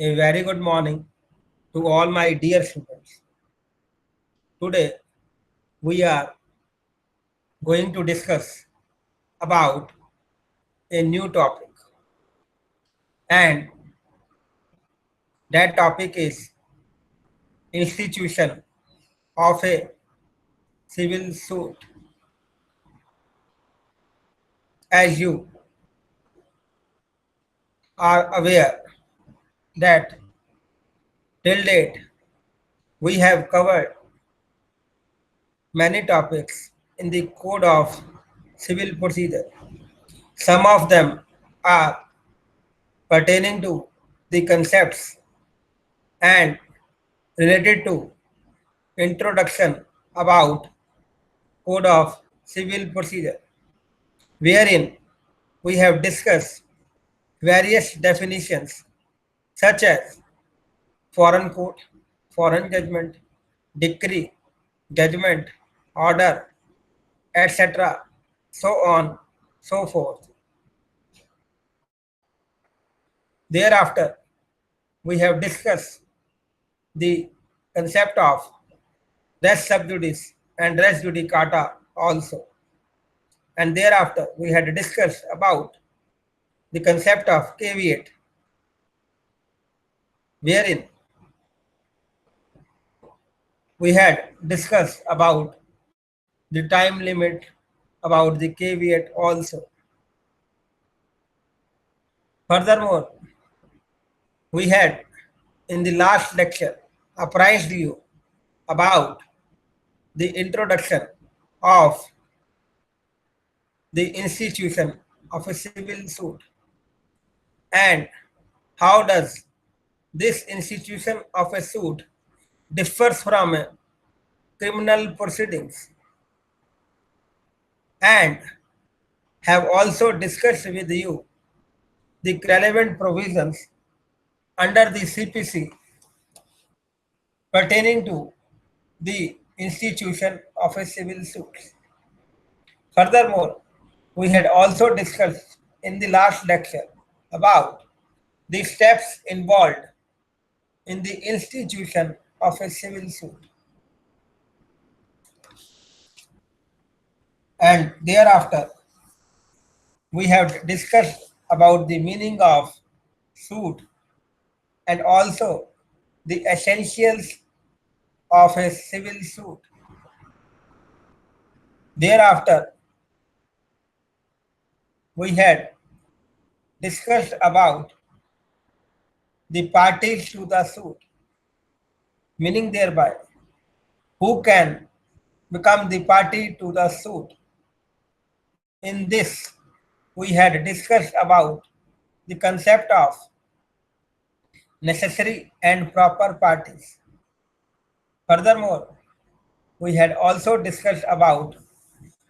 A very good morning to all my dear students. Today we are going to discuss about a new topic, and that topic is institution of a civil suit. As you are aware that till date we have covered many topics in the code of civil procedure. Some of them are pertaining to the concepts and related to introduction about code of civil procedure, wherein we have discussed various definitions such as foreign court, foreign judgment, decree, judgment, order, etc., so on, so forth. Thereafter, we have discussed the concept of res sub judice and res judicata also. And thereafter, we had discussed about the concept of caveat, wherein we had discussed about the time limit, about the caveat also. Furthermore, we had in the last lecture apprised you about the introduction of the institution of a civil suit and how does this institution of a suit differs from a criminal proceedings, and have also discussed with you the relevant provisions under the CPC pertaining to the institution of a civil suit. Furthermore, we had also discussed in the last lecture about the steps involved in the institution of a civil suit. And thereafter, we have discussed about the meaning of suit and also the essentials of a civil suit. Thereafter, we had discussed about the parties to the suit, meaning thereby who can become the party to the suit. In this, we had discussed about the concept of necessary and proper parties. Furthermore, we had also discussed about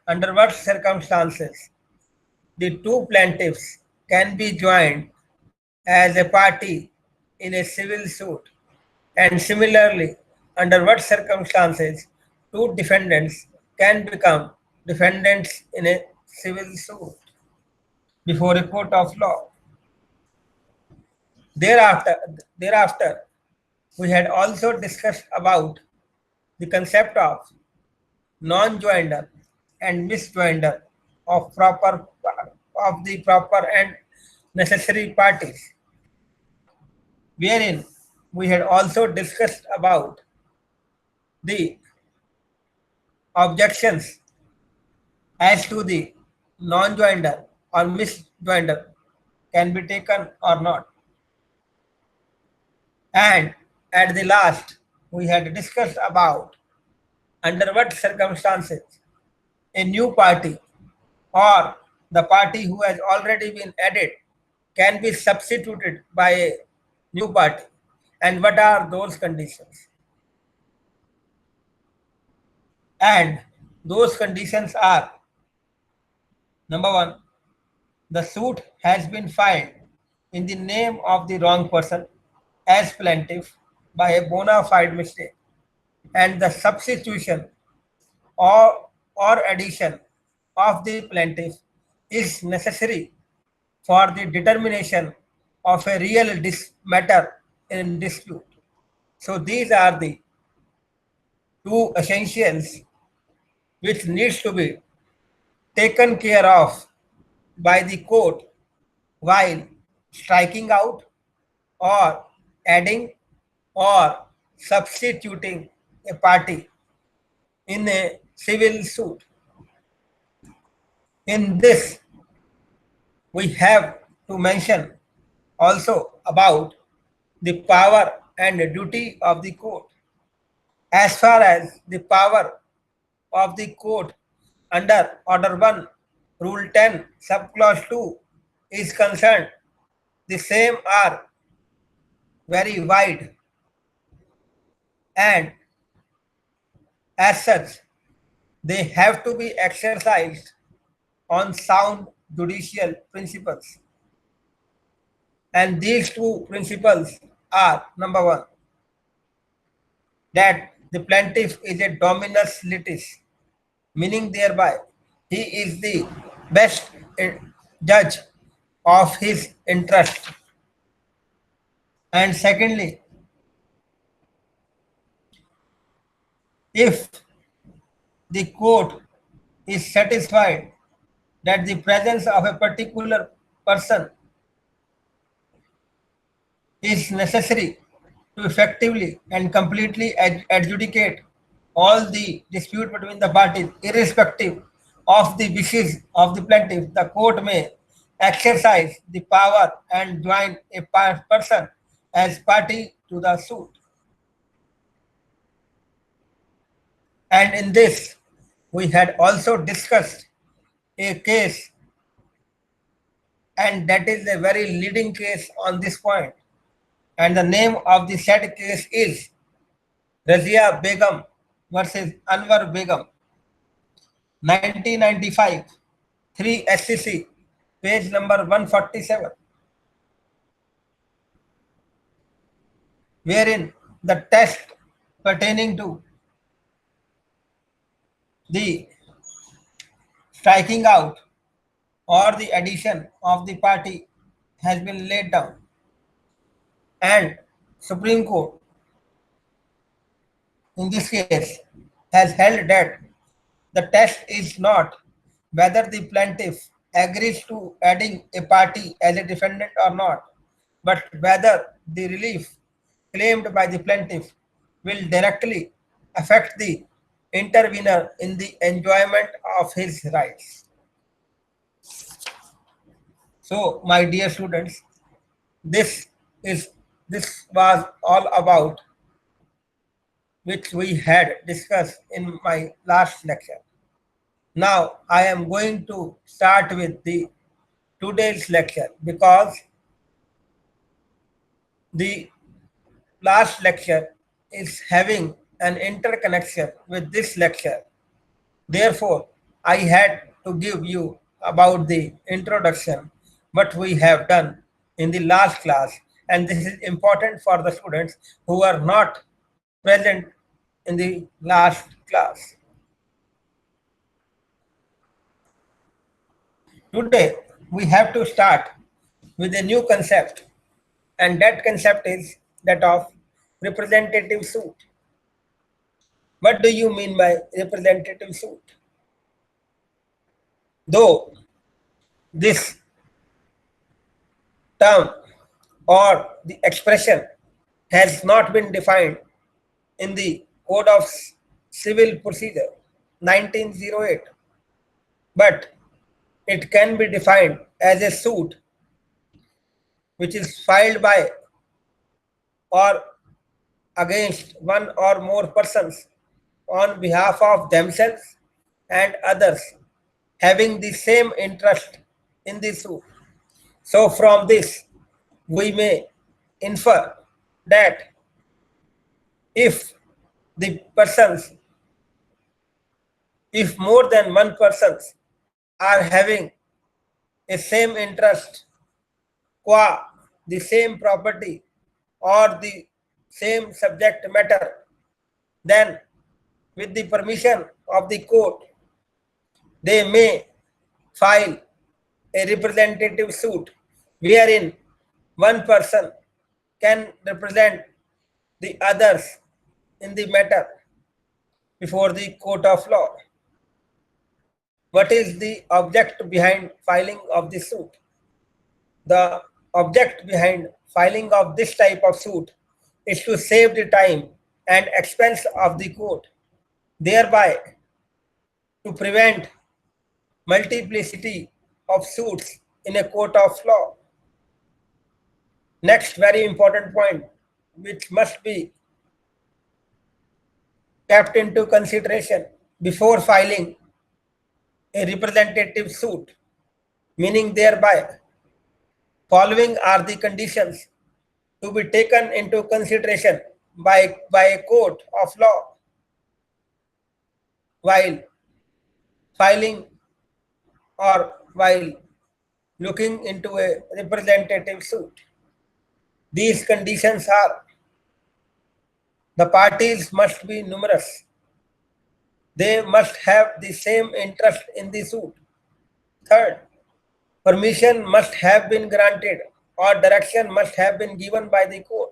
under what circumstances the two plaintiffs can be joined as a party in a civil suit, and similarly, under what circumstances two defendants can become defendants in a civil suit before a court of law. Thereafter, thereafter, we had also discussed about the concept of non-joinder and misjoinder of the proper and necessary parties, wherein we had also discussed about the objections as to the non-joinder or misjoinder can be taken or not. And at the last, we had discussed about under what circumstances a new party or the party who has already been added can be substituted by a new party, and what are those conditions. And those conditions are: number one, the suit has been filed in the name of the wrong person as plaintiff by a bona fide mistake, and the substitution or addition of the plaintiff is necessary for the determination of a real matter in dispute. So these are the two essentials which needs to be taken care of by the court while striking out or adding or substituting a party in a civil suit. In this, we have to mention also about the power and duty of the court. As far as the power of the court under Order 1, Rule 10, Subclause 2 is concerned, the same are very wide, and as such, they have to be exercised on sound judicial principles. And these two principles are: number one, that the plaintiff is a dominus litis, meaning thereby he is the best judge of his interest. And secondly, if the court is satisfied that the presence of a particular person is necessary to effectively and completely adjudicate all the dispute between the parties, irrespective of the wishes of the plaintiff, the court may exercise the power and join a person as party to the suit. And in this, we had also discussed a case, and that is a very leading case on this point. And the name of the said case is Razia Begum versus Anwar Begum, 1995, 3 SCC, page number 147, wherein the test pertaining to the striking out or the addition of the party has been laid down. And Supreme Court in this case has held that the test is not whether the plaintiff agrees to adding a party as a defendant or not, but whether the relief claimed by the plaintiff will directly affect the intervener in the enjoyment of his rights. So, my dear students, this was all about which we had discussed in my last lecture. Now I am going to start with the today's lecture, because the last lecture is having an interconnection with this lecture. Therefore, I had to give you about the introduction, what we have done in the last class, and this is important for the students who are not present in the last class. Today, we have to start with a new concept, and that concept is that of representative suit. What do you mean by representative suit? Though this term or the expression has not been defined in the Code of Civil Procedure 1908, but it can be defined as a suit which is filed by or against one or more persons on behalf of themselves and others having the same interest in the suit. So from this, we may infer that if the persons, if more than one persons are having a same interest, qua the same property or the same subject matter, then with the permission of the court, they may file a representative suit wherein one person can represent the others in the matter before the court of law? What is the object behind filing of the suit? The object behind filing of this type of suit is to save the time and expense of the court, thereby to prevent multiplicity of suits in a court of law. Next very important point which must be kept into consideration before filing a representative suit, meaning thereby following are the conditions to be taken into consideration by a court of law while filing or while looking into a representative suit. These conditions are: the parties must be numerous. They must have the same interest in the suit. Third, permission must have been granted or direction must have been given by the court.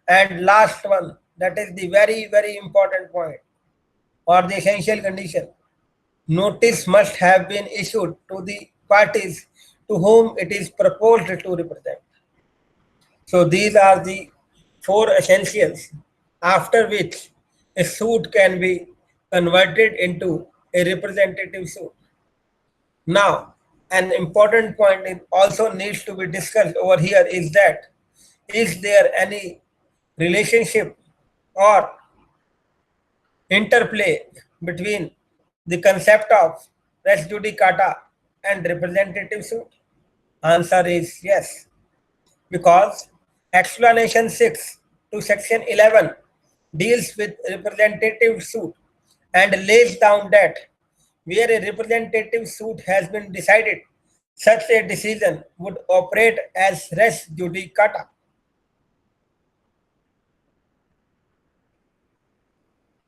And last one, that is the very, very important point or the essential condition. Notice must have been issued to the parties to whom it is proposed to represent. So these are the four essentials after which a suit can be converted into a representative suit. Now, an important point also needs to be discussed over here is that is there any relationship or interplay between the concept of res judicata and representative suit? Answer is yes, because explanation 6 to section 11 deals with representative suit and lays down that where a representative suit has been decided, such a decision would operate as res judicata.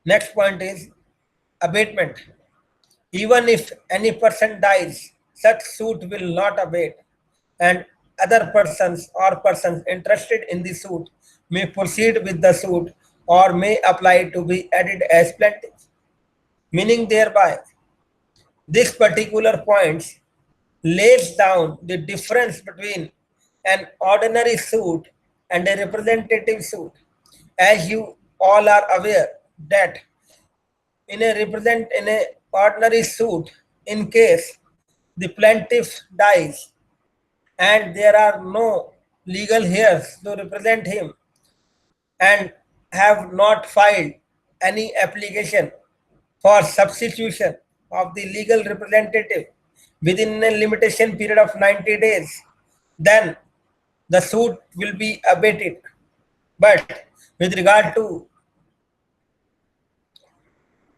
Next point is abatement. Even if any person dies, such suit will not abate, and other persons or persons interested in the suit may proceed with the suit or may apply to be added as plaintiff. Meaning thereby, this particular point lays down the difference between an ordinary suit and a representative suit. As you all are aware that in a ordinary suit, in case the plaintiff dies and there are no legal heirs to represent him and have not filed any application for substitution of the legal representative within a limitation period of 90 days, then the suit will be abated. But with regard to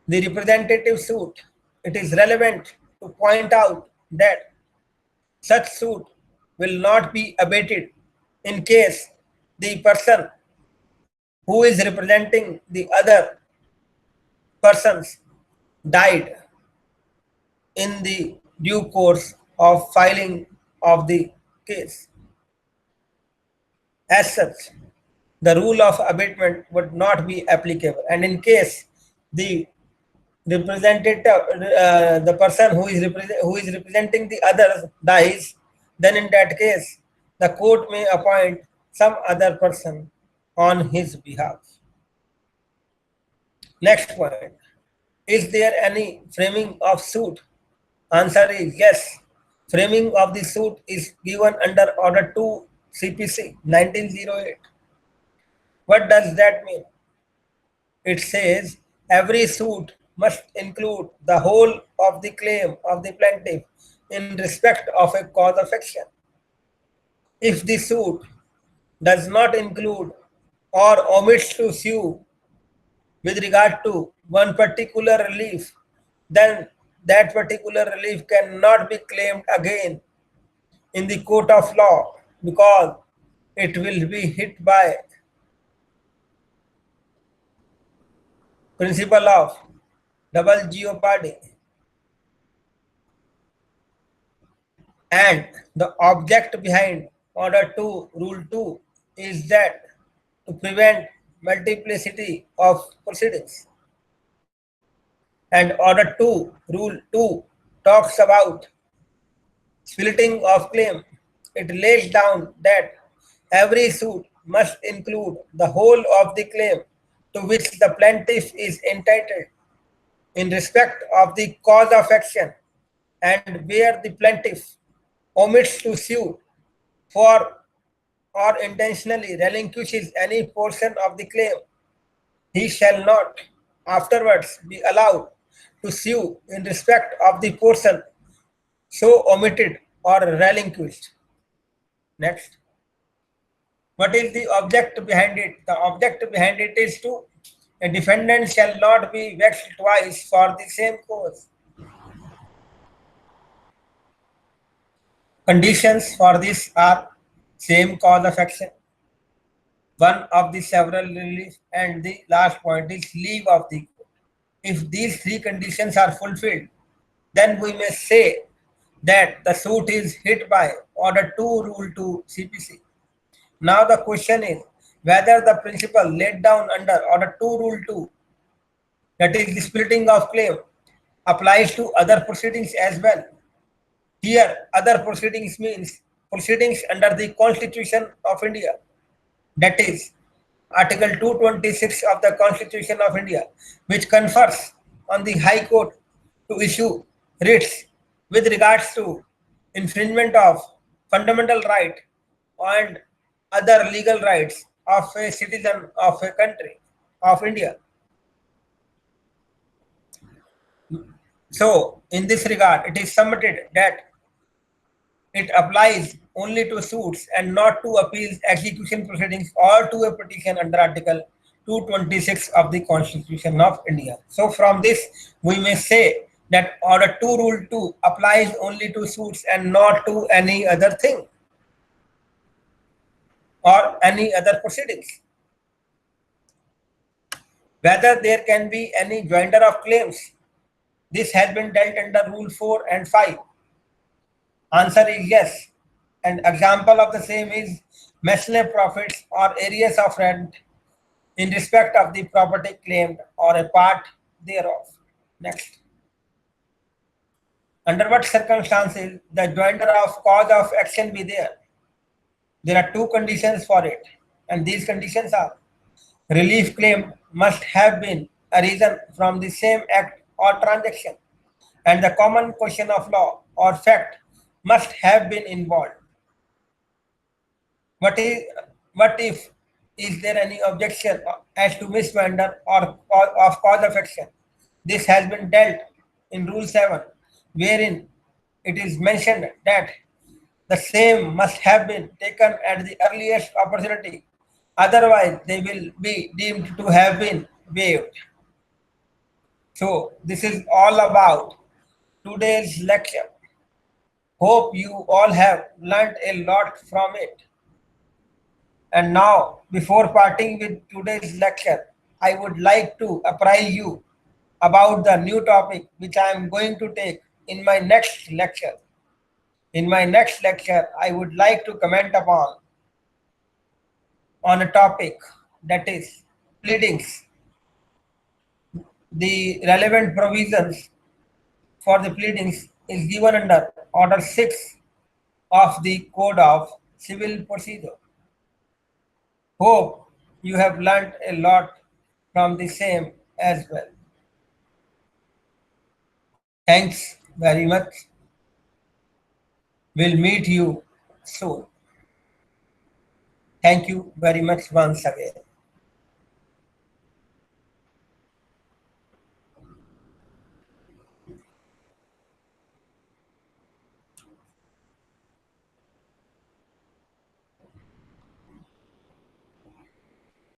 the representative suit, it is relevant to point out that such suit will not be abated in case the person who is representing the other persons died in the due course of filing of the case. As such, the rule of abatement would not be applicable, and in case the representative, the person who is representing the others dies, then in that case, the court may appoint some other person on his behalf. Next point: is there any framing of suit? Answer is yes. Framing of the suit is given under Order 2 CPC 1908. What does that mean? It says every suit must include the whole of the claim of the plaintiff in respect of a cause of action. If the suit does not include or omits to sue with regard to one particular relief, then that particular relief cannot be claimed again in the court of law because it will be hit by principle of double jeopardy. And the object behind Order 2, Rule 2 is that to prevent multiplicity of proceedings. And Order 2, Rule 2, talks about splitting of claim. It lays down that every suit must include the whole of the claim to which the plaintiff is entitled in respect of the cause of action, and where the plaintiff omits to sue for or intentionally relinquishes any portion of the claim, he shall not afterwards be allowed to sue in respect of the portion so omitted or relinquished. Next. What is the object behind it? The object behind it is to a defendant shall not be vexed twice for the same cause. Conditions for this are same cause of action, one of the several relief, and the last point is leave of the court. If these three conditions are fulfilled, then we may say that the suit is hit by Order 2, Rule 2 CPC. Now the question is whether the principle laid down under Order 2, Rule 2, that is the splitting of claim, applies to other proceedings as well. Here, other proceedings means proceedings under the Constitution of India, that is Article 226 of the Constitution of India, which confers on the High Court to issue writs with regards to infringement of fundamental right and other legal rights of a citizen of a country of India. So, in this regard, it is submitted that it applies only to suits and not to appeals, execution proceedings, or to a petition under Article 226 of the Constitution of India. So, from this, we may say that Order 2, Rule 2 applies only to suits and not to any other thing or any other proceedings. Whether there can be any joinder of claims, this has been dealt under Rule 4 and 5. Answer is yes. An example of the same is mesne profits or areas of rent in respect of the property claimed or a part thereof. Next. Under what circumstances the joinder of cause of action be there? There are two conditions for it, and these conditions are relief claim must have been arisen from the same act or transaction, and the common question of law or fact must have been involved. What if is there any objection as to misjoinder or of cause of action? This has been dealt in Rule 7, wherein it is mentioned that the same must have been taken at the earliest opportunity, otherwise they will be deemed to have been waived. So this is all about today's lecture. Hope you all have learned a lot from it. And now, before parting with today's lecture, I would like to apprise you about the new topic which I am going to take in my next lecture. In my next lecture, I would like to comment upon a topic that is pleadings. The relevant provisions for the pleadings is given under Order 6 of the Code of Civil Procedure. Hope you have learned a lot from the same as well. Thanks very much. We'll meet you soon. Thank you very much once again.